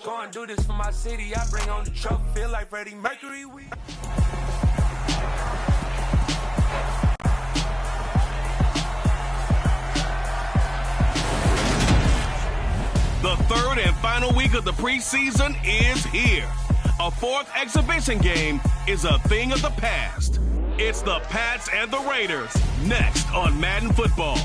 Go and do this for my city. I bring on the truck, feel like Freddie Mercury. The third and final week of the preseason is here. A fourth exhibition game is a thing of the past. It's the Pats and the Raiders, next on Madden Football.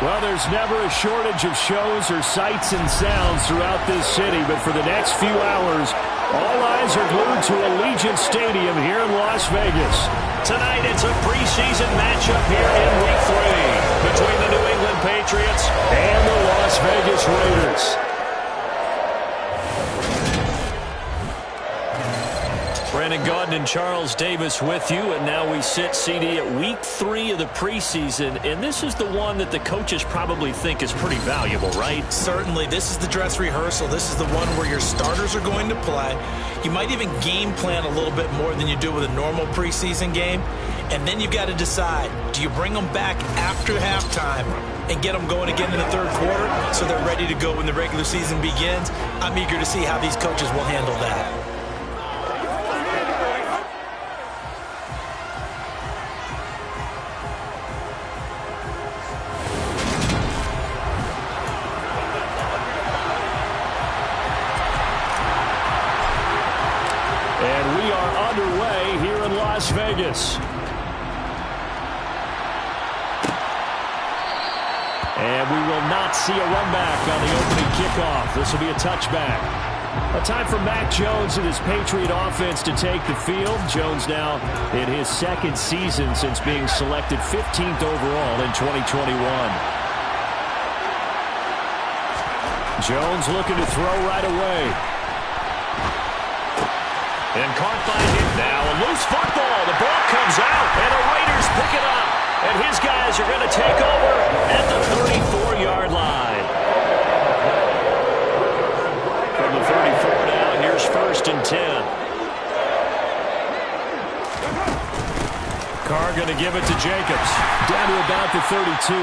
Well, there's never a shortage of shows or sights and sounds throughout this city, but for the next few hours, all eyes are glued to Allegiant Stadium here in Las Vegas. Tonight, it's a preseason matchup here in Week 3 between the New England Patriots and the Las Vegas Raiders. Brandon Gaudin and Charles Davis with you, and now we sit, CD, at Week 3 of the preseason, and this is the one that the coaches probably think is pretty valuable, right? Certainly. This is the dress rehearsal. This is the one where your starters are going to play. You might even game plan a little bit more than you do with a normal preseason game, and then you've got to decide, do you bring them back after halftime and get them going again in the third quarter so they're ready to go when the regular season begins? I'm eager to see how these coaches will handle that. Vegas. And we will not see a run back on the opening kickoff. This will be a touchback. A time for Mac Jones and his Patriot offense to take the field. Jones now in his second season since being selected 15th overall in 2021. Jones looking to throw right away. And caught by him now. A loose football. The ball comes out, and the Raiders pick it up. And his guys are going to take over at the 34-yard line. From the 34 now, here's 1st and 10. Carr going to give it to Jacobs. Down to about the 32.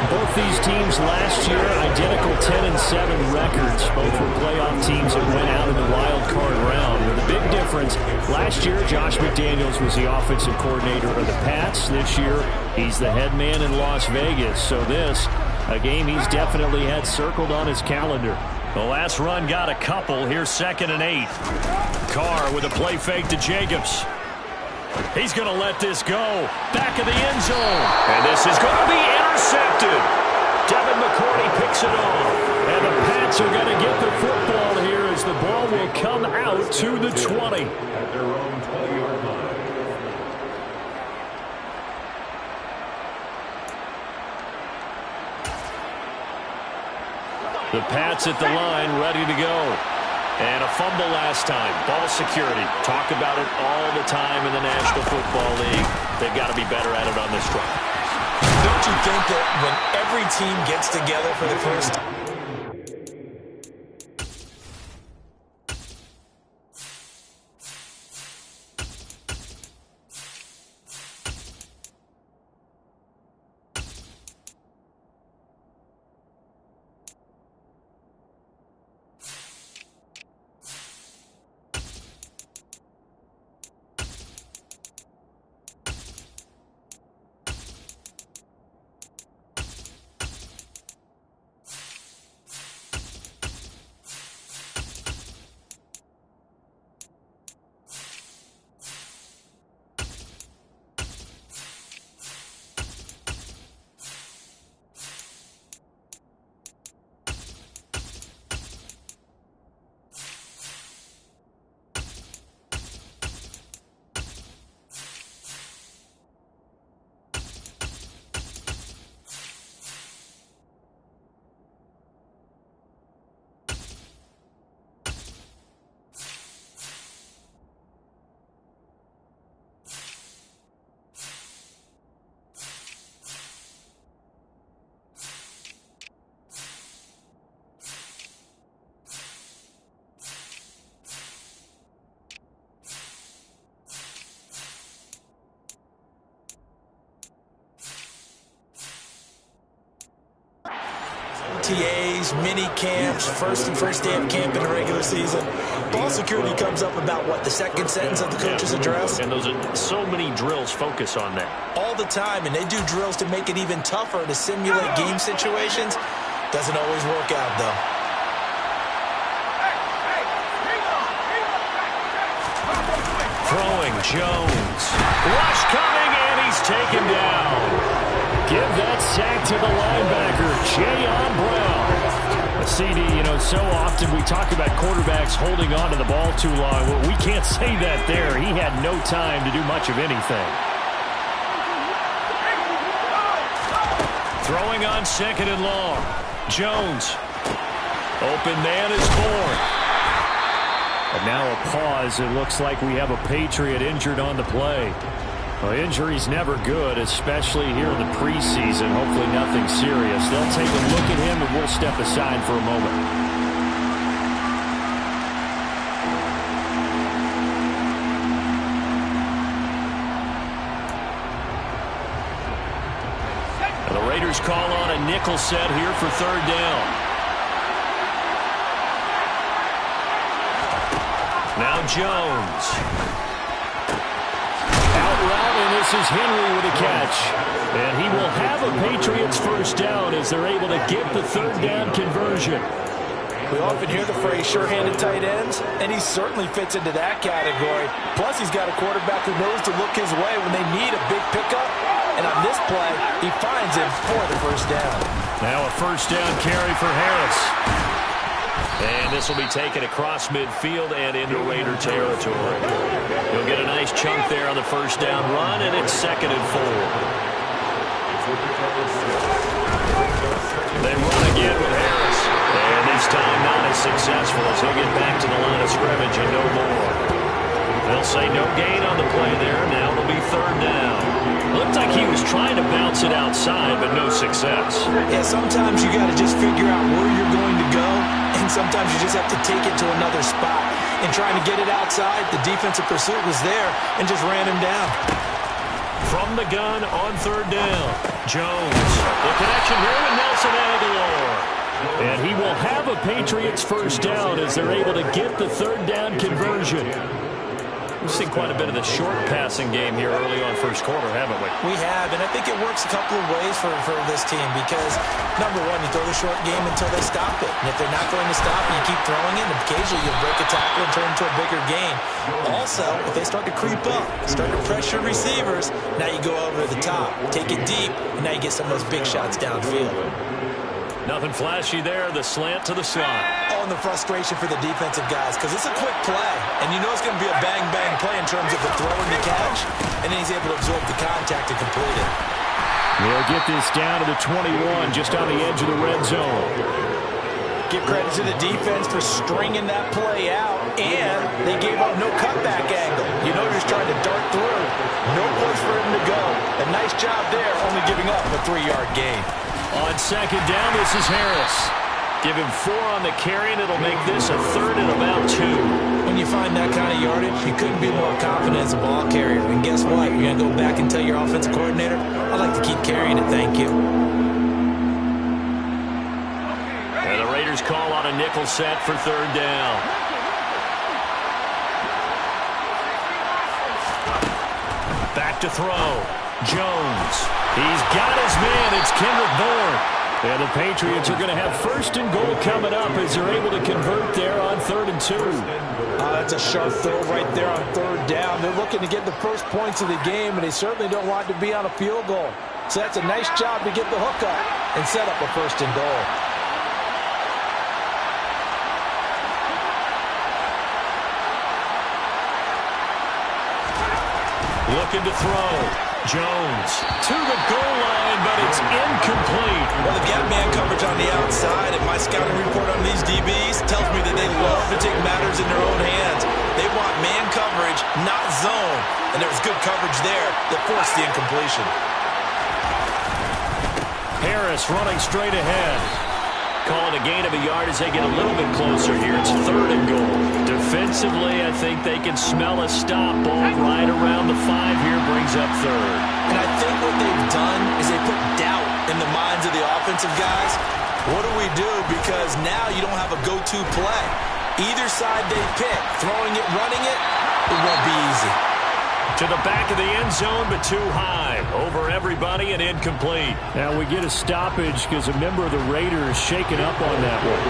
Both these teams last year, identical 10-7 records. Both were playoff teams that went out in the wild card round. With a big difference, last year Josh McDaniels was the offensive coordinator of the Pats. This year, he's the head man in Las Vegas. So this, a game he's definitely had circled on his calendar. The last run got a couple. Here's 2nd and 8. Carr with a play fake to Jacobs. He's going to let this go. Back of the end zone. And this is going to be intercepted. Devin McCourty picks it off. And the Pats are going to get the football here as the ball will come out to the 20. At their own 20-yard line. The Pats at the line, ready to go. And a fumble last time. Ball security. Talk about it all the time in the National Football League. They've got to be better at it on this drive. Don't you think that when every team gets together for the first time, OTAs, mini camps, first day of camp in the regular season. Ball security comes up about, what, the second sentence of the coach's address? And those are so many drills focus on that. All the time, and they do drills to make it even tougher to simulate game situations. Doesn't always work out, though. Throwing Jones. Rush coming, and he's taken down. Give that sack to the linebacker, Jayon Brown. A CD, so often we talk about quarterbacks holding on to the ball too long. Well, we can't say that there. He had no time to do much of anything. Throwing on 2nd and long. Jones. Open man is born. And now a pause. It looks like we have a Patriot injured on the play. Well, injury's never good, especially here in the preseason. Hopefully nothing serious. They'll take a look at him, and we'll step aside for a moment. The Raiders call on a nickel set here for 3rd down. Now Jones. Out route, and this is Henry with a catch. And he will have a Patriots first down as they're able to get the 3rd down conversion. We often hear the phrase sure-handed tight ends, and he certainly fits into that category. Plus, he's got a quarterback who knows to look his way when they need a big pickup. And on this play, he finds him for the first down. Now a first down carry for Harris. And this will be taken across midfield and into Raider territory. He'll get a nice chunk there on the first down run, and it's 2nd and 4. They run again with Harris. And this time not as successful as he'll get back to the line of scrimmage and no more. They'll say no gain on the play there. Now it'll be 3rd down. Looked like he was trying to bounce it outside, but no success. Yeah, sometimes you got to just figure out where you're going to go, and sometimes you just have to take it to another spot. And trying to get it outside, the defensive pursuit was there and just ran him down. From the gun on 3rd down, Jones. The connection here with Nelson Agholor. And he will have a Patriots first down as they're able to get the 3rd down conversion. We've seen quite a bit of the short passing game here early on first quarter, haven't we? We have, and I think it works a couple of ways for this team because, number one, you throw the short game until they stop it. And if they're not going to stop it, you keep throwing it, and occasionally you'll break a tackle and turn into a bigger game. Also, if they start to creep up, start to pressure receivers, now you go over the top, take it deep, and now you get some of those big shots downfield. Nothing flashy there, the slant to the slot. Oh, and the frustration for the defensive guys, because it's a quick play, and you know it's going to be a bang-bang play in terms of the throw and the catch, and then he's able to absorb the contact and complete it. They'll get this down to the 21, just on the edge of the red zone. Give credit to the defense for stringing that play out, and they gave up no cutback angle. You know, just trying to dart through. No place for him to go. A nice job there, only giving up a 3-yard gain. On 2nd down, this is Harris. Give him 4 on the carry, and it'll make this a 3rd and about 2. When you find that kind of yardage, you couldn't be more confident as a ball carrier. And guess what? You're going to go back and tell your offensive coordinator, I'd like to keep carrying it, thank you. And the Raiders call on a nickel set for 3rd down. Back to throw. Jones. He's got his man. It's Kendrick Bourne. And the Patriots are going to have 1st and goal coming up as they're able to convert there on 3rd and 2. That's a sharp throw right there on 3rd down. They're looking to get the first points of the game, and they certainly don't want to be on a field goal. So that's a nice job to get the hook up and set up a 1st and goal. Looking to throw. Jones to the goal line, but it's incomplete. Well, the gap man coverage on the outside, and my scouting report on these DBs tells me that they love to take matters in their own hands. They want man coverage, not zone. And there was good coverage there that forced the incompletion. Harris running straight ahead. Calling a gain of a yard as they get a little bit closer here. It's 3rd and goal. Defensively, I think they can smell a stop. Ball right around the 5 here, brings up 3rd. And I think what they've done is they put doubt in the minds of the offensive guys. What do we do? Because now you don't have a go-to play. Either side they pick, throwing it, running it, it won't be easy. To the back of the end zone, but too high. Over everybody and incomplete. Now we get a stoppage because a member of the Raiders shaken up on that one.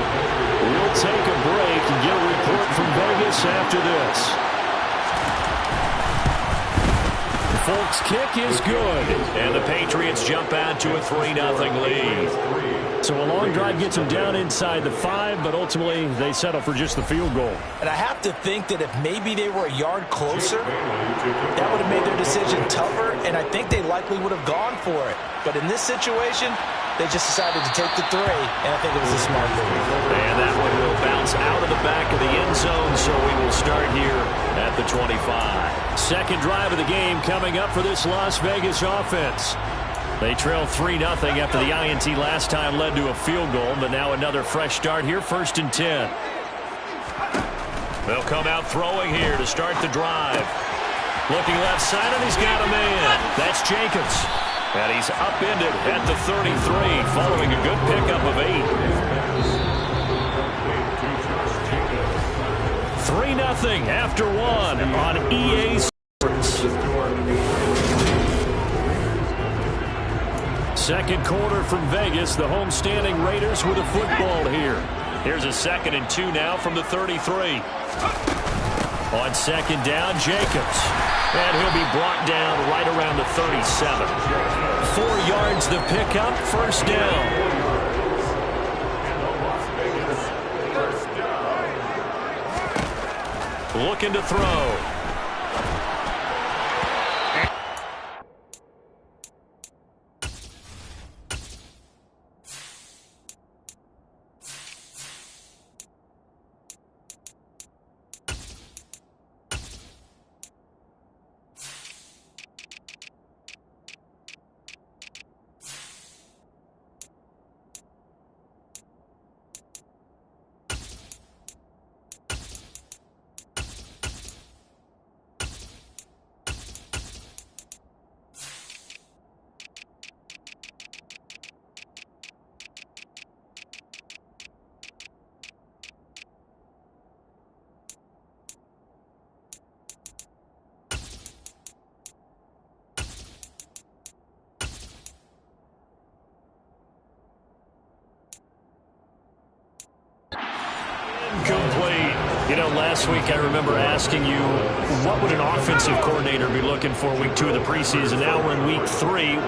We'll take a break and get a report from Vegas after this. The Folks' kick is good. And the Patriots jump out to a 3-0 lead. So a long drive gets them down inside the 5, but ultimately they settle for just the field goal. And I have to think that if maybe they were a yard closer, that would have made their decision tougher, and I think they likely would have gone for it. But in this situation, they just decided to take the 3, and I think it was a smart move. And that one will bounce out of the back of the end zone, so we will start here at the 25. Second drive of the game coming up for this Las Vegas offense. They trail 3-0 after the INT last time led to a field goal, but now another fresh start here, 1st and 10. They'll come out throwing here to start the drive. Looking left side, and he's got a man. That's Jacobs. And he's upended at the 33, following a good pickup of 8. 3-0 after 1 on EA Sports. Second quarter from Vegas, the homestanding Raiders with a football here. Here's a 2nd and 2 now from the 33. On second down, Jacobs. And he'll be brought down right around the 37. 4 yards the pickup, 1st down. Looking to throw. Complete. You know, last week I remember asking you, what would an offensive coordinator be looking for week 2 of the preseason? Now we're in week 3.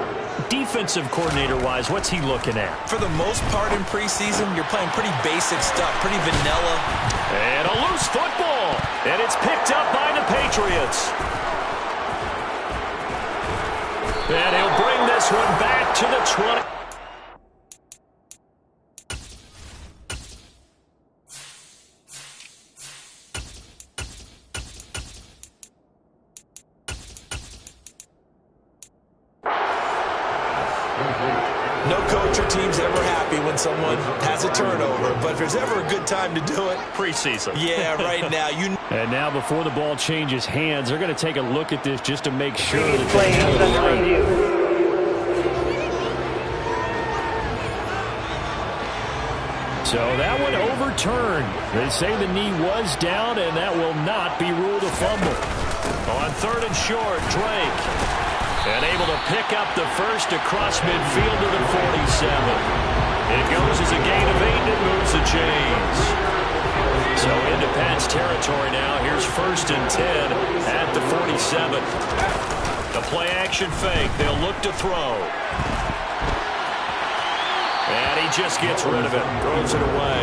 Defensive coordinator-wise, what's he looking at? For the most part in preseason, you're playing pretty basic stuff, pretty vanilla. And a loose football. And it's picked up by the Patriots. And he'll bring this one back to the 20. No coach or team's ever happy when someone has a turnover, but if there's ever a good time to do it, Preseason. yeah, right now. And now before the ball changes hands, they're going to take a look at this just to make sure that they have it right. So that one overturned. They say the knee was down, and that will not be ruled a fumble. On 3rd and short, Drake. And able to pick up the first across midfield to the 47. It goes as a gain of 8, and it moves the chains. So into Pat's territory now. Here's 1st and 10 at the 47. The play-action fake. They'll look to throw. And he just gets rid of it. Throws it away.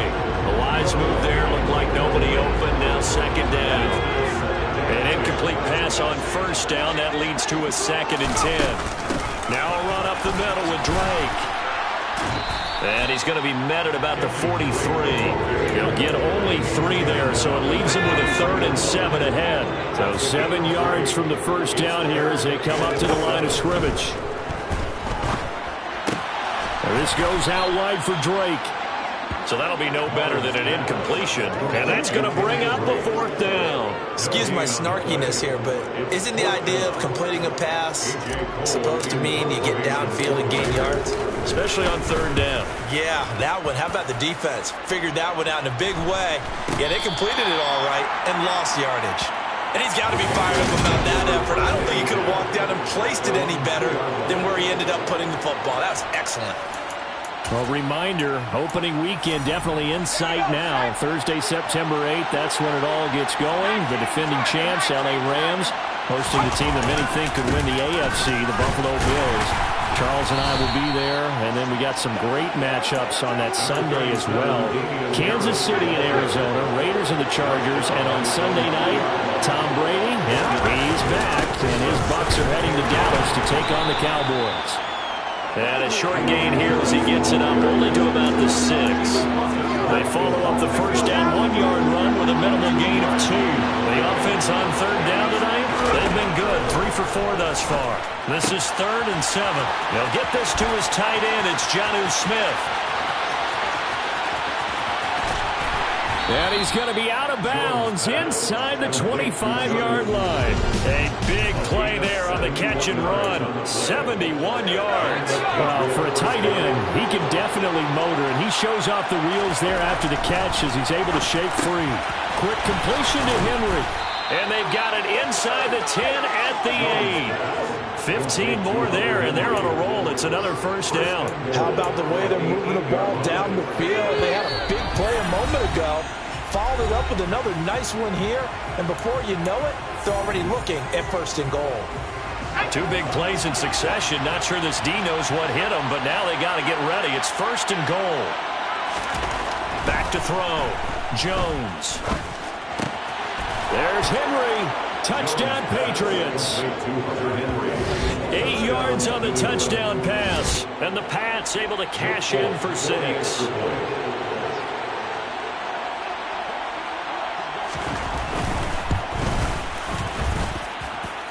The wise move there. Looked like nobody open. Now 2nd down. An incomplete pass on 1st down. That leads to a 2nd and 10. Now a run up the middle with Drake. And he's going to be met at about the 43. He'll get only 3 there, so it leaves him with a 3rd and 7 ahead. So 7 yards from the 1st down here as they come up to the line of scrimmage. And this goes out wide for Drake. So that'll be no better than an incompletion. And that's going to bring up the 4th down. Excuse my snarkiness here, but isn't the idea of completing a pass supposed to mean you get downfield and gain yards? especially on third down. Yeah, that one. How about the defense? Figured that one out in a big way. Yeah, they completed it all right and lost yardage. And he's got to be fired up about that effort. I don't think he could have walked down and placed it any better than where he ended up putting the football. That was excellent. Well, reminder, opening weekend definitely in sight now. Thursday, September 8th, that's when it all gets going. The defending champs, LA Rams, hosting the team that many think could win the AFC, the Buffalo Bills. Charles and I will be there, and then we got some great matchups on that Sunday as well. Kansas City and Arizona, Raiders and the Chargers, and on Sunday night, Tom Brady, he's back, and his Bucs are heading to Dallas to take on the Cowboys. And a short gain here as he gets it up only to about the 6. They follow up the first down 1-yard run with a minimal gain of 2. The offense on third down tonight, they've been good. 3 for 4 thus far. This is 3rd and 7. They'll get this to his tight end. It's Jonnu Smith. And he's going to be out of bounds inside the 25-yard line. A big play there on the catch and run. 71 yards. Well, for a tight end, he can definitely motor, and he shows off the wheels there after the catch as he's able to shake free. Quick completion to Henry. And they've got it inside the 10 at the 8. 15 more there, and they're on a roll. It's another first down. How about the way they're moving the ball down the field? They had a big play a moment ago. Followed it up with another nice one here. And before you know it, they're already looking at 1st and goal. 2 big plays in succession. Not sure this D knows what hit him, but now they got to get ready. It's 1st and goal. Back to throw. Jones. There's Henry. Touchdown, Patriots. 8 yards on the touchdown pass. And the Pats able to cash in for 6.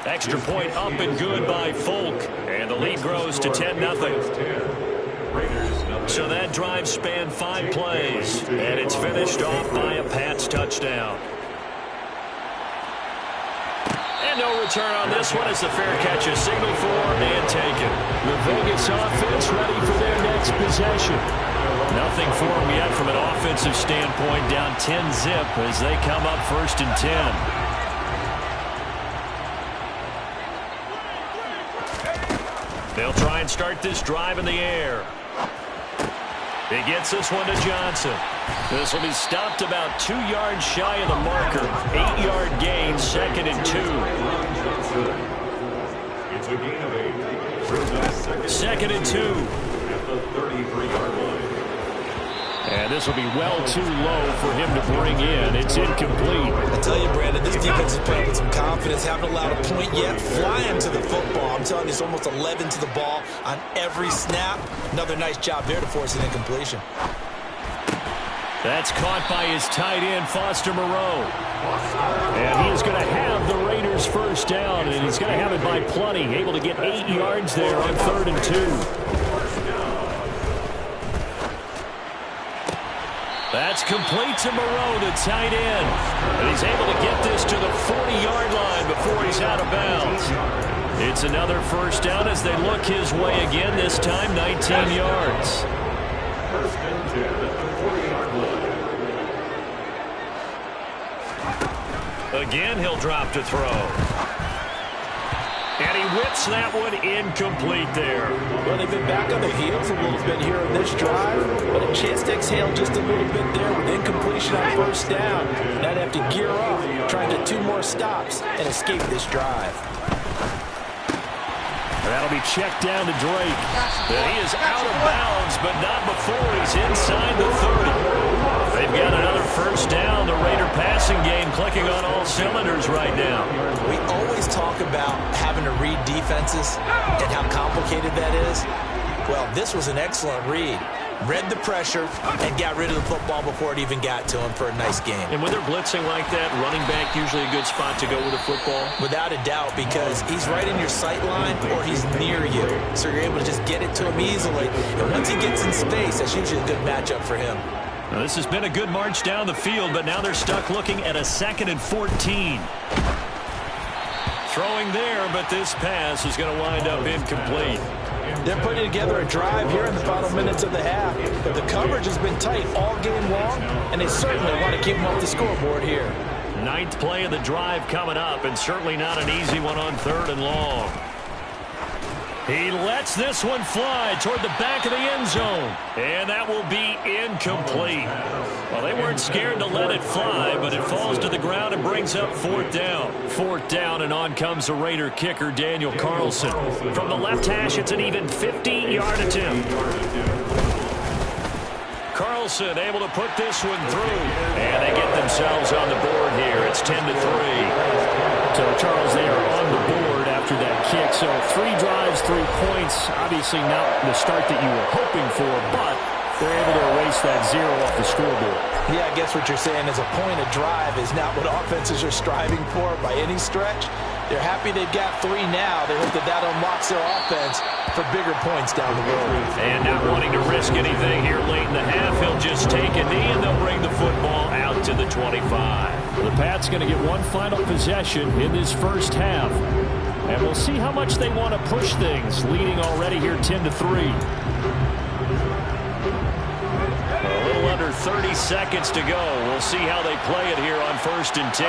Extra point up and good by Folk. And the lead grows to 10-0. So that drive spanned 5 plays. And it's finished off by a Pats touchdown. And no return on this one as the fair catch is signaled for and taken. The Vegas offense ready for their next possession. Nothing for them yet from an offensive standpoint. Down 10-zip as they come up 1st and 10. They'll try and start this drive in the air. He gets this one to Johnson. This will be stopped about 2 yards shy of the marker. 8-yard gain, 2nd and 2. It's a gain of 8. 2nd and 2. At the 33-yard line. And this will be well too low for him to bring in. It's incomplete. I tell you, Brandon, this defense is playing with some confidence. Haven't allowed a point yet. Flying to the football. I'm telling you, it's almost 11 to the ball on every snap. Another nice job there to force an incompletion. That's caught by his tight end, Foster Moreau. And he is going to have the Raiders' first down, and he's going to have it by plenty. Able to get 8 yards there on 3rd and 2. That's complete to Moreau, the tight end. And he's able to get this to the 40-yard line before he's out of bounds. It's another first down as they look his way again, this time 19 yards. 1st and 10 at the 40-yard line. Again, he'll drop to throw. And he whips that one incomplete there. Well, they've been back on their heels a little bit here in this drive, but a chance to exhale just a little bit there with incompletion on 1st down. Now they have to gear up, try and get 2 more stops and escape this drive. That'll be checked down to Drake. And he is out of bounds, but not before he's inside the 30. They've got another first down. The Raider passing game clicking on all cylinders right now. We always talk about having to read defenses and how complicated that is. Well, this was an excellent read. Read the pressure and got rid of the football before it even got to him for a nice game. And when they're blitzing like that, running back usually a good spot to go with the football? Without a doubt, because he's right in your sight line or he's near you. So you're able to just get it to him easily. And once he gets in space, that's usually a good matchup for him. Now, this has been a good march down the field, but now they're stuck looking at a 2nd and 14. Throwing there, but this pass is going to wind up incomplete. They're putting together a drive here in the final minutes of the half. But the coverage has been tight all game long, and they certainly want to keep them off the scoreboard here. Ninth play of the drive coming up, and certainly not an easy one on 3rd and long. He lets this one fly toward the back of the end zone. And that will be incomplete. Well, they weren't scared to let it fly, but it falls to the ground and brings up 4th down. 4th down, and on comes the Raider kicker, Daniel Carlson. From the left hash, it's an even 50-yard attempt. Carlson able to put this one through. And they get themselves on the board here. It's 10-3. So, Charles, they are on the board after that kick. So 3 drives, 3 points. Obviously not the start that you were hoping for, but they're able to erase that 0 off the scoreboard. Yeah, I guess what you're saying is a point of drive is not what offenses are striving for by any stretch. They're happy they've got 3 now. They hope that that unlocks their offense for bigger points down the road. And not wanting to risk anything here late in the half, he'll just take a knee, and they'll bring the football out to the 25. The Pats going to get one final possession in this first half. And we'll see how much they want to push things, leading already here 10-3. A little under 30 seconds to go. We'll see how they play it here on 1st and 10.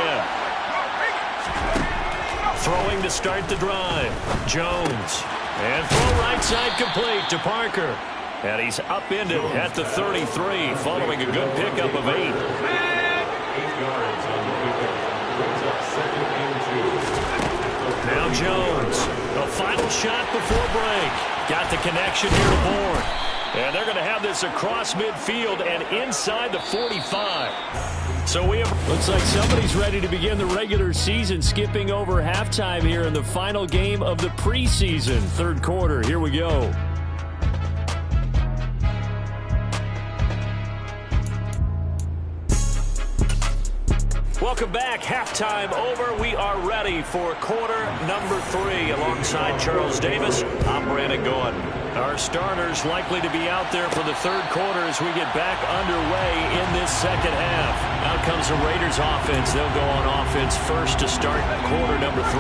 Throwing to start the drive. Jones. And throw right side complete to Parker. And he's upended at the 33 following a good pickup of 8. 8 yards on the pickup. Brings up 2nd and 2. Now Jones. A final shot before break. Got the connection here to Bourne. And they're going to have this across midfield and inside the 45. So we have... Looks like somebody's ready to begin the regular season, skipping over halftime here in the final game of the preseason. 3rd quarter. Here we go. Welcome back. Halftime over. We are ready for quarter number 3. Alongside Charles Davis, I'm Brandon Gaudin. Our starters likely to be out there for the 3rd quarter as we get back underway in this 2nd half. Out comes the Raiders offense. They'll go on offense first to start quarter number 3.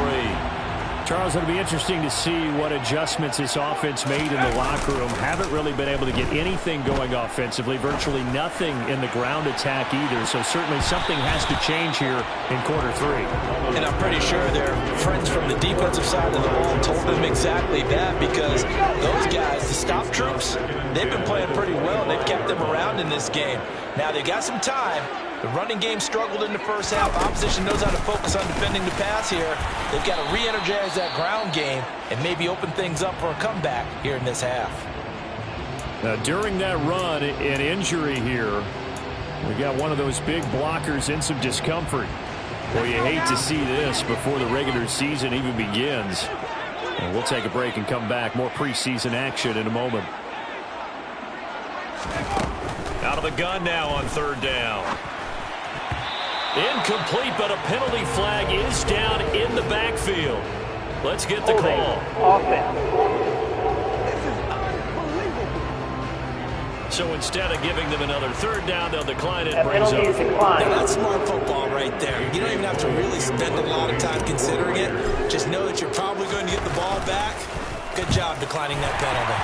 Charles, it'll be interesting to see what adjustments this offense made in the locker room. Haven't really been able to get anything going offensively, virtually nothing in the ground attack either. So certainly something has to change here in quarter 3. And I'm pretty sure their friends from the defensive side of the ball told them exactly that, because those guys, the stop troops, they've been playing pretty well. They've kept them around in this game. Now they've got some time. The running game struggled in the first half. Opposition knows how to focus on defending the pass here. They've got to re-energize that ground game and maybe open things up for a comeback here in this half. Now, during that run, an injury here. We got one of those big blockers in some discomfort. Well, you hate to see this before the regular season even begins. And we'll take a break and come back. More preseason action in a moment. Out of the gun now on 3rd down. Incomplete, but a penalty flag is down in the backfield. Let's get the call. Offense. This is unbelievable. So instead of giving them another 3rd down, they'll decline it. Brings up. Now, that's smart football right there. You don't even have to really spend a lot of time considering it. Just know that you're probably going to get the ball back. Good job declining that penalty.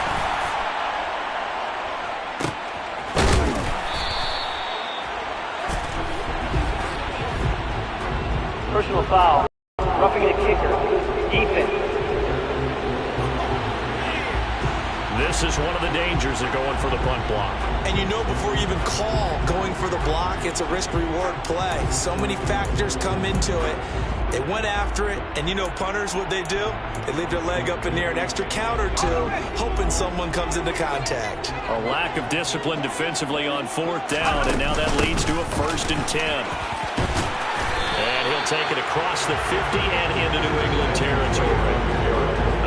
Personal foul. Roughing the kicker. Defense. This is one of the dangers of going for the punt block. And you know before you even call going for the block, it's a risk-reward play. So many factors come into it. They went after it, and you know punters, what they do? They leave their leg up in the air an extra count or two, hoping someone comes into contact. A lack of discipline defensively on 4th down, and now that leads to a 1st and 10. And he'll take it across the 50 and into New England territory.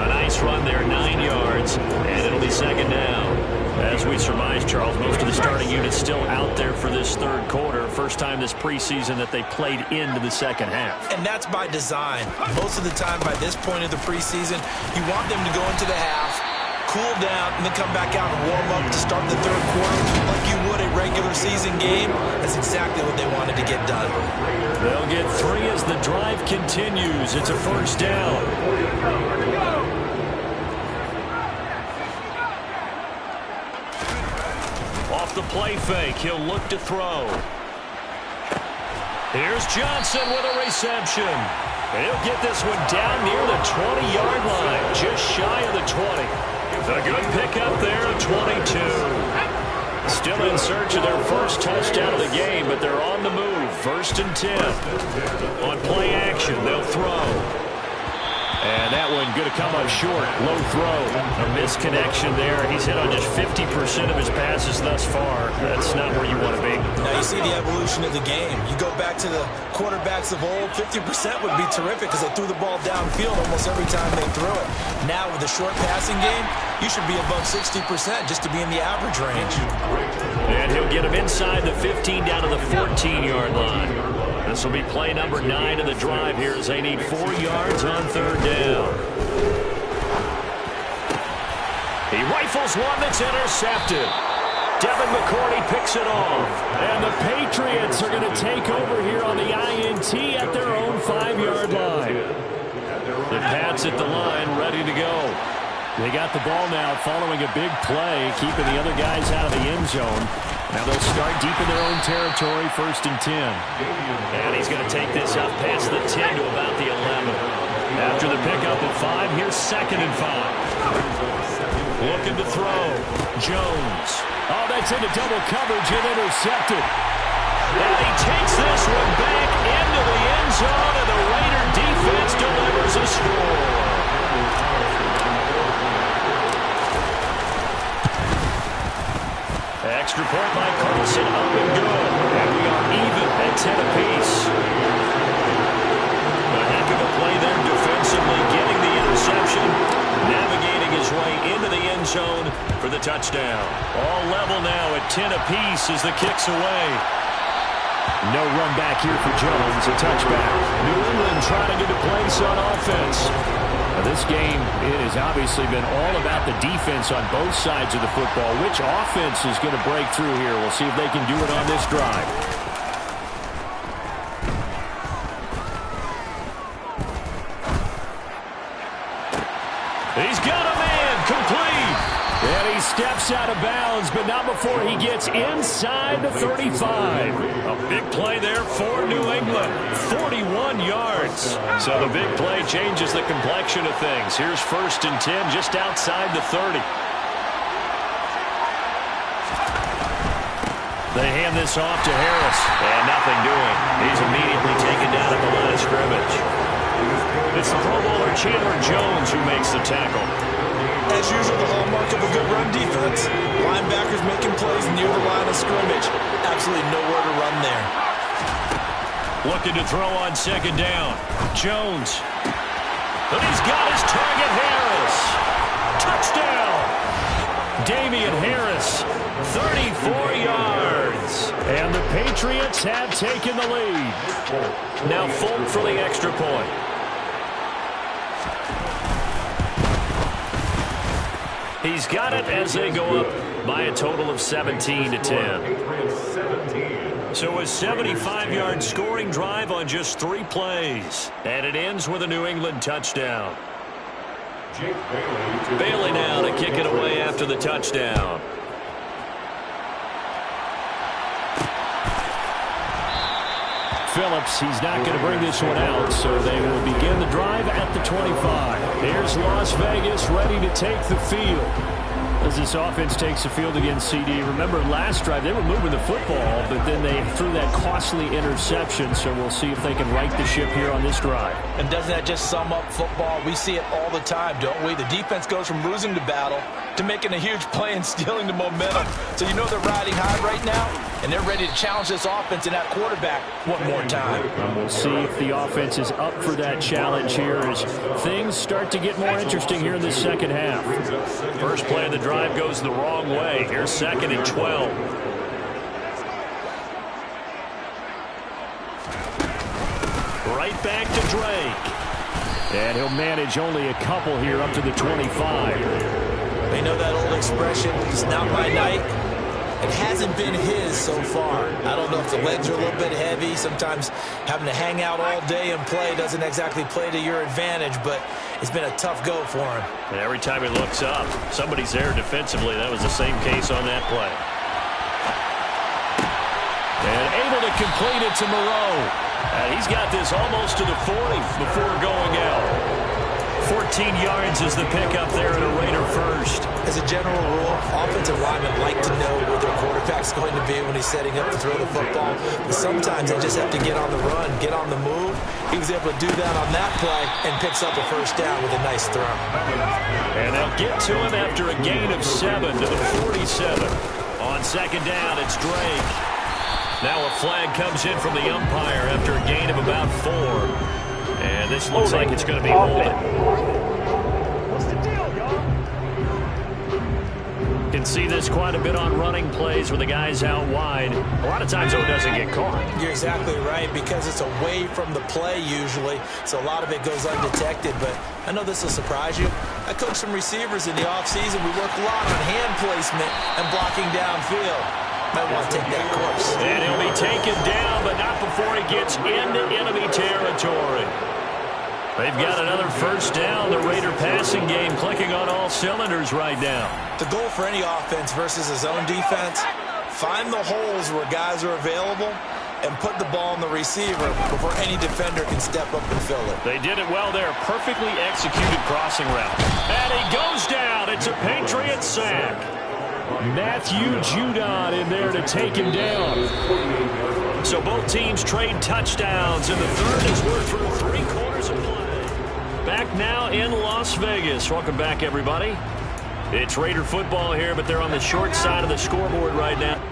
A nice run there, 9 yards, and it'll be 2nd down. As we surmise, Charles, most of the starting unit's still out there for this 3rd quarter. First time this preseason that they played into the 2nd half. And that's by design. Most of the time by this point of the preseason, you want them to go into the half, cool down, and then come back out and warm up to start the 3rd quarter like you would a regular season game. That's exactly what they wanted to get done. They'll get 3 as the drive continues. It's a 1st down. Off the play fake, he'll look to throw. Here's Johnson with a reception. And he'll get this one down near the 20-yard line, just shy of the 20. A good pickup there at 22. Still in search of their first touchdown of the game, but they're on the move. 1st and 10. On play action, they'll throw. And that one going to come up short. Low throw. A misconnection there. He's hit on just 50% of his passes thus far. That's not where you want to be. Now you see the evolution of the game. You go back to the quarterbacks of old, 50% would be terrific because they threw the ball downfield almost every time they threw it. Now with the short passing game, you should be above 60% just to be in the average range. And he'll get him inside the 15 down to the 14-yard line. This will be play number 9 of the drive here as they need 4 yards on 3rd down. He rifles one that's intercepted. Devin McCourty picks it off. And the Patriots are going to take over here on the INT at their own 5-yard line. The Pats at the line, ready to go. They got the ball now following a big play, keeping the other guys out of the end zone. Now they'll start deep in their own territory, 1st and 10. And he's going to take this up past the 10 to about the 11. After the pickup of 5, here's 2nd and 5. Looking to throw. Jones. Oh, that's into double coverage and intercepted. And he takes this one back into the end zone, and the Raider defense delivers a score. Extra point by Carlson, up and good. And we are even at 10 apiece. A heck of a play there defensively, getting the interception, navigating his way into the end zone for the touchdown. All level now at 10 apiece as the kick's away. No run back here for Jones, a touchback. New England trying to get a place on offense. Now this game, it has obviously been all about the defense on both sides of the football. Which offense is going to break through here? We'll see if they can do it on this drive. He's got a man, complete. And he steps out of bounds, but not before he gets inside the 35. A big play there for New England. 41 yards. So the big play changes the complexion of things. Here's 1st and 10 just outside the 30. They hand this off to Harris. And nothing doing. He's immediately taken down at the line of scrimmage. It's the Pro Bowler Chandler Jones who makes the tackle. As usual, the hallmark of a good run defense. Linebackers making plays near the line of scrimmage. Absolutely nowhere to run there. Looking to throw on 2nd down. Jones. But he's got his target, Harris. Touchdown. Damian Harris, 34 yards. And the Patriots have taken the lead. Now Fulton for the extra point. He's got it as they go up by a total of 17 to 10. So a 75-yard scoring drive on just 3 plays. And it ends with a New England touchdown. Bailey now to kick it away after the touchdown. Phillips, he's not going to bring this one out, so they will begin the drive at the 25. Here's Las Vegas ready to take the field. As this offense takes the field against CD, remember last drive they were moving the football, but then they threw that costly interception, so we'll see if they can right the ship here on this drive. And doesn't that just sum up football? We see it all the time, don't we? The defense goes from losing the battle to making a huge play and stealing the momentum. So you know they're riding high right now, and they're ready to challenge this offense and that quarterback one more time. And we'll see if the offense is up for that challenge here as things start to get more interesting here in the second half. First play of the drive goes the wrong way. Here's 2nd and 12. Right back to Drake. And he'll manage only a couple here up to the 25. They know that old expression, it's not my night. It hasn't been his so far. I don't know if the legs are a little bit heavy. Sometimes having to hang out all day and play doesn't exactly play to your advantage, but it's been a tough go for him. And every time he looks up, somebody's there defensively. That was the same case on that play. And able to complete it to Moreau. He's got this almost to the 40 before going out. 14 yards is the pickup there in a Raider first. As a general rule, offensive linemen like to know where their quarterback's going to be when he's setting up to throw the football. But sometimes they just have to get on the run, get on the move. He was able to do that on that play and picks up a first down with a nice throw. And they'll get to him after a gain of 7 to the 47. On second down, it's Drake. Now a flag comes in from the umpire after a gain of about 4. And this looks like it's going to be holding. What's the deal, y'all? Can see this quite a bit on running plays where the guy's out wide. A lot of times, though, it doesn't get caught. You're exactly right, because it's away from the play usually, so a lot of it goes undetected. But I know this will surprise you. I coach some receivers in the offseason. We work a lot on hand placement and blocking downfield. Might want to take that course. And he'll be taken down, but not before he gets into enemy territory. They've got another first down. The Raider passing game clicking on all cylinders right now. The goal for any offense versus a zone defense, find the holes where guys are available and put the ball on the receiver before any defender can step up and fill it. They did it well there. Perfectly executed crossing route. And he goes down. It's a Patriot sack. Matthew Judon in there to take him down. So both teams trade touchdowns, and the third as we're through 3 quarters of play. Back now in Las Vegas. Welcome back, everybody. It's Raider football here, but they're on the short side of the scoreboard right now.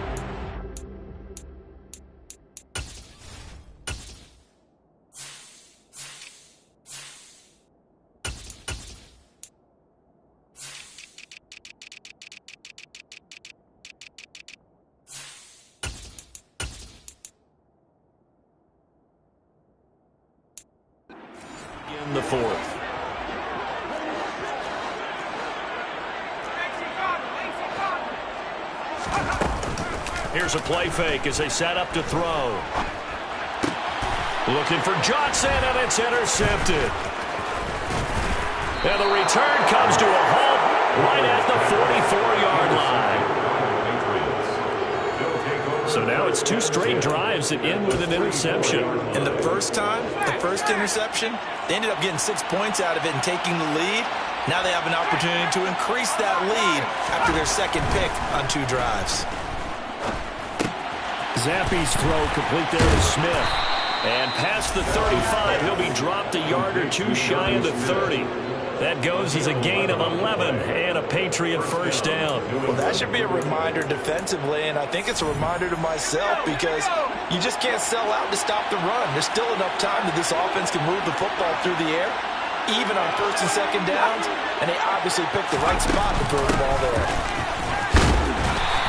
In the 4th. Here's a play fake as they set up to throw. Looking for Johnson, and it's intercepted. And the return comes to a halt right at the 44-yard line. So now it's 2 straight drives that end with an interception. And the first time, the first interception, they ended up getting 6 points out of it and taking the lead. Now they have an opportunity to increase that lead after their second pick on 2 drives. Zappe's throw complete there to Smith. And past the 35, he'll be dropped a yard or 2 shy of the 30. That goes as a gain of 11 and a Patriot first down. Well, that should be a reminder defensively, and I think it's a reminder to myself, because you just can't sell out to stop the run. There's still enough time that this offense can move the football through the air, even on first and second downs, and they obviously picked the right spot to throw the ball there.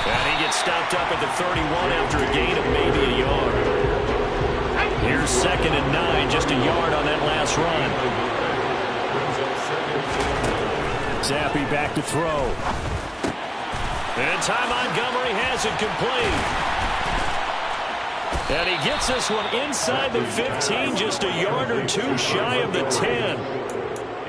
And he gets stopped up at the 31 after a gain of maybe a yard. Here's 2nd and 9, just a yard on that last run. Zappe back to throw. And Ty Montgomery has it complete. And he gets this one inside the 15, just a yard or 2 shy of the 10.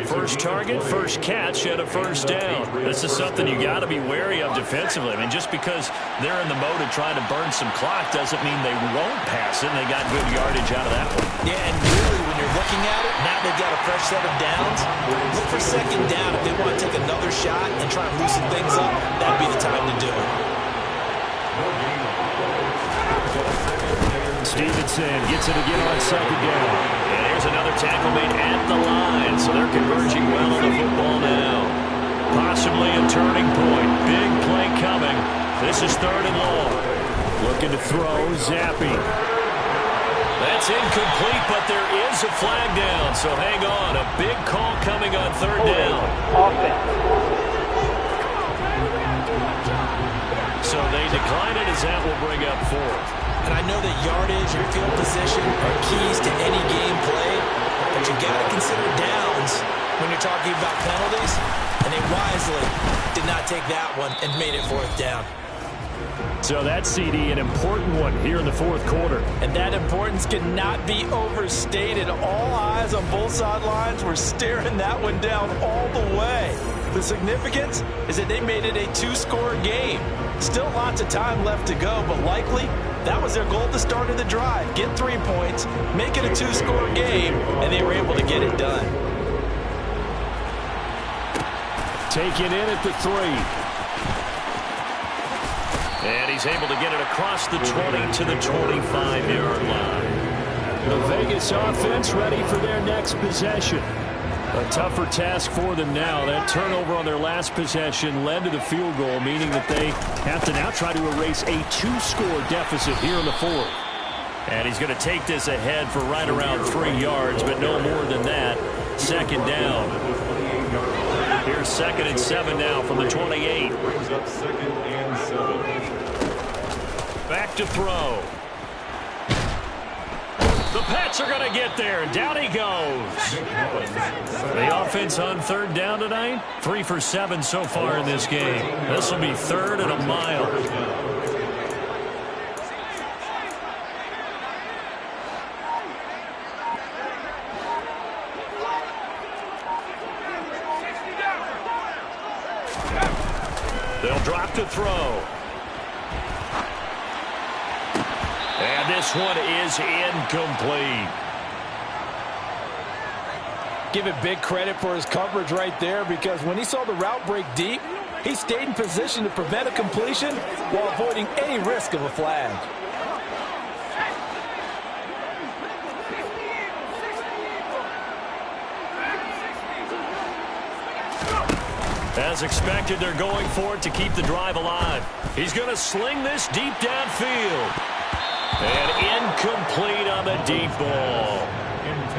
First target, first catch, and a first down. This is something you got to be wary of defensively. I mean, just because they're in the mode of trying to burn some clock doesn't mean they won't pass it, and they got good yardage out of that one. Yeah, and really, when you're looking at it, now they've got a fresh set of downs. Look for second down. If they want to take another shot and try and loosen things up, that'd be the time to do it. Stevenson gets it again on second down. And here's another tackle made at the line, so they're converging well on the football now. Possibly a turning point. Big play coming. This is 3rd and long. Looking to throw, Zappe. That's incomplete, but there is a flag down, so hang on. A big call coming on 3rd down. So they decline it as that will bring up 4th. And I know that yardage and field position are keys to any game played, but you got to consider downs when you're talking about penalties, and they wisely did not take that one and made it 4th down. So that CD, an important one here in the 4th quarter. And that importance cannot be overstated. All eyes on both sidelines were staring that one down all the way. The significance is that they made it a 2-score game. Still lots of time left to go, but likely that was their goal at the start of the drive. Get 3 points, make it a 2-score game, and they were able to get it done. Taken in at the 3. And he's able to get it across the 20 to the 25-yard line. The Vegas offense ready for their next possession. A tougher task for them now. That turnover on their last possession led to the field goal, meaning that they have to now try to erase a 2-score deficit here in the 4th. And he's going to take this ahead for right around 3 yards, but no more than that. Second down. Here's 2nd and 7 now from the 28. Brings up 2nd and 7. Back to throw. The Pats are going to get there. Down he goes. The offense on 3rd down tonight, 3 for 7 so far in this game. This will be 3rd and a mile. They'll drop to throw. And this one is incomplete. Give it big credit for his coverage right there, because when he saw the route break deep, he stayed in position to prevent a completion while avoiding any risk of a flag. As expected, they're going for it to keep the drive alive. He's going to sling this deep downfield. And incomplete on the deep ball.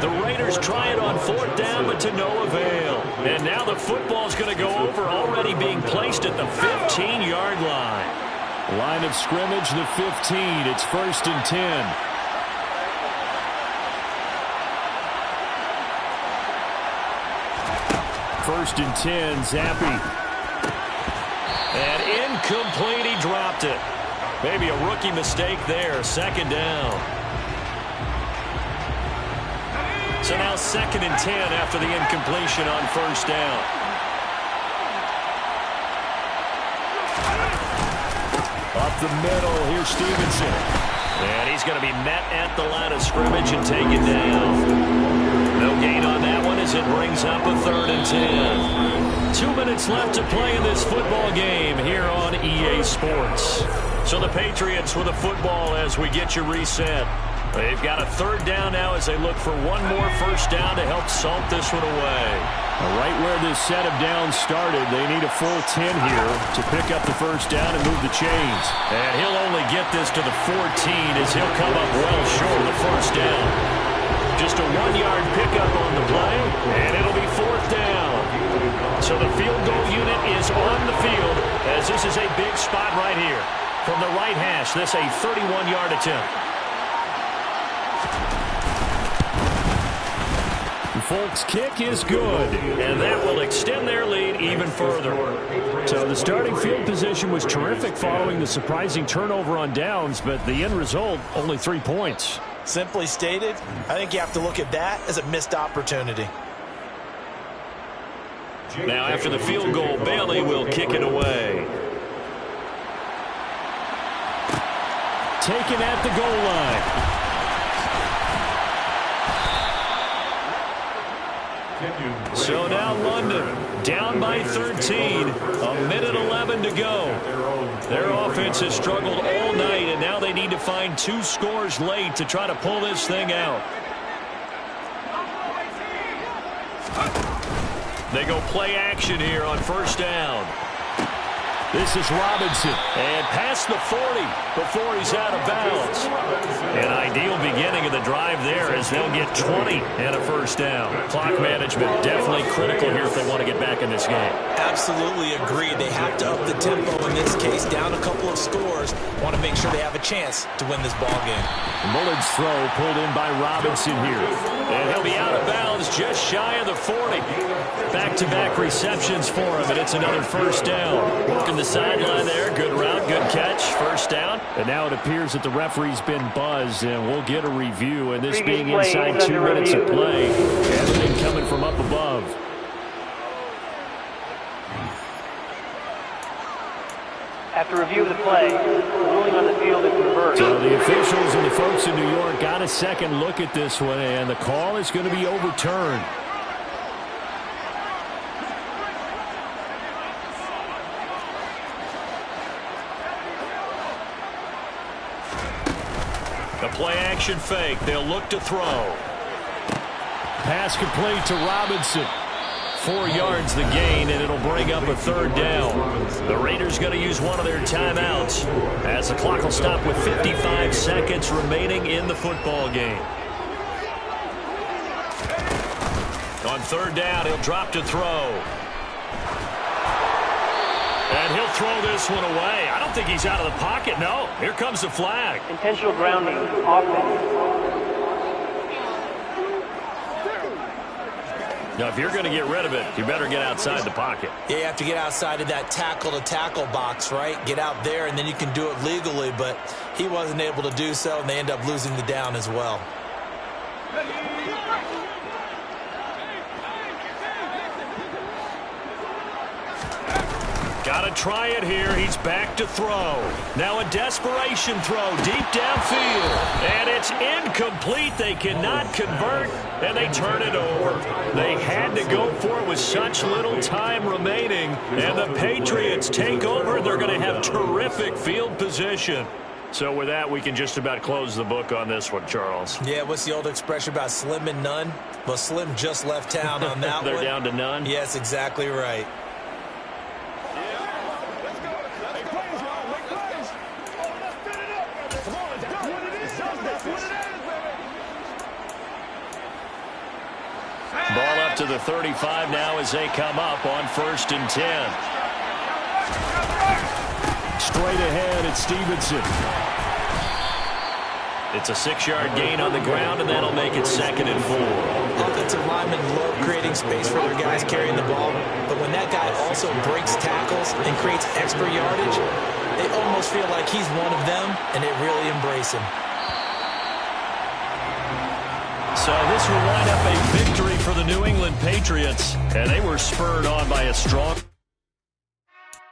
The Raiders try it on 4th down, but to no avail. And now the football's going to go over, already being placed at the 15-yard line. Line of scrimmage, the 15. It's 1st and 10. First and 10, Zappi. And incomplete, he dropped it. Maybe a rookie mistake there, 2nd down. So now 2nd and 10 after the incompletion on 1st down. Up the middle, here's Stevenson. And he's going to be met at the line of scrimmage and taken down. No gain on that one as it brings up a 3rd and 10. 2 minutes left to play in this football game here on EA Sports. So the Patriots with a football as we get you reset. They've got a 3rd down now as they look for one more 1st down to help salt this one away. Right where this set of downs started, they need a full 10 here to pick up the 1st down and move the chains. And he'll only get this to the 14 as he'll come up well short of the 1st down. Just a 1-yard pickup on the play, and it'll be 4th down. So the field goal unit is on the field as this is a big spot right here. From the right hash, this a 31-yard attempt. Folks' kick is good. And that will extend their lead even further. So the starting field position was terrific following the surprising turnover on downs, but the end result, only 3 points. Simply stated, I think you have to look at that as a missed opportunity. Now after the field goal, Bailey will kick it away. Taken at the goal line. So now London down by 13, a minute 11 to go. Their offense has struggled all night, and now they need to find 2 scores late to try to pull this thing out. They go play action here on 1st down. This is Robinson. And past the 40 before he's out of bounds. An ideal beginning of the drive there as they'll get 20 and a 1st down. Clock management definitely critical here if they want to get back in this game. Absolutely agreed. They have to up the tempo in this case. Down a couple of scores. Want to make sure they have a chance to win this ball game. Mullen's throw pulled in by Robinson here. And he'll be out of bounds just shy of the 40. Back-to-back receptions for him, and it's another 1st down. Working the sideline there. Good route, good catch. 1st down. And now it appears that the referee's been buzzed, and we'll get a review. And this being inside 2 minutes of play, everything coming from up above. After review of the play, the ruling on the field is reversed. So the officials and the folks in New York got a second look at this one, and the call is going to be overturned. The play-action fake. They'll look to throw. Pass complete to Robinson. 4 yards the gain, and it'll bring up a third down. The Raiders going to use one of their timeouts as the clock will stop with 55 seconds remaining in the football game. On third down, he'll drop to throw. And he'll throw this one away. I don't think he's out of the pocket. No, here comes the flag. Intentional grounding, offense. Now, if you're going to get rid of it, you better get outside the pocket. Yeah, you have to get outside of that tackle-to-tackle box, right? Get out there, and then you can do it legally, but he wasn't able to do so, and they end up losing the down as well. Got to try it here. He's back to throw. Now a desperation throw deep downfield. And it's incomplete. They cannot convert, and they turn it over. They had to go for it with such little time remaining. And the Patriots take over. They're going to have terrific field position. So with that, we can just about close the book on this one, Charles. Yeah, what's the old expression about slim and none? Well, Slim just left town on that They're one. down to none? Yes, exactly right. Ball up to the 35 now as they come up on 1st and 10. Straight ahead, it's Stevenson. It's a 6-yard gain on the ground, and that'll make it 2nd and 4. Offensive linemen love creating space for their guys carrying the ball, but when that guy also breaks tackles and creates extra yardage, they almost feel like he's one of them, and they really embrace him. So this will wind up a victory for the New England Patriots, and they were spurred on by a strong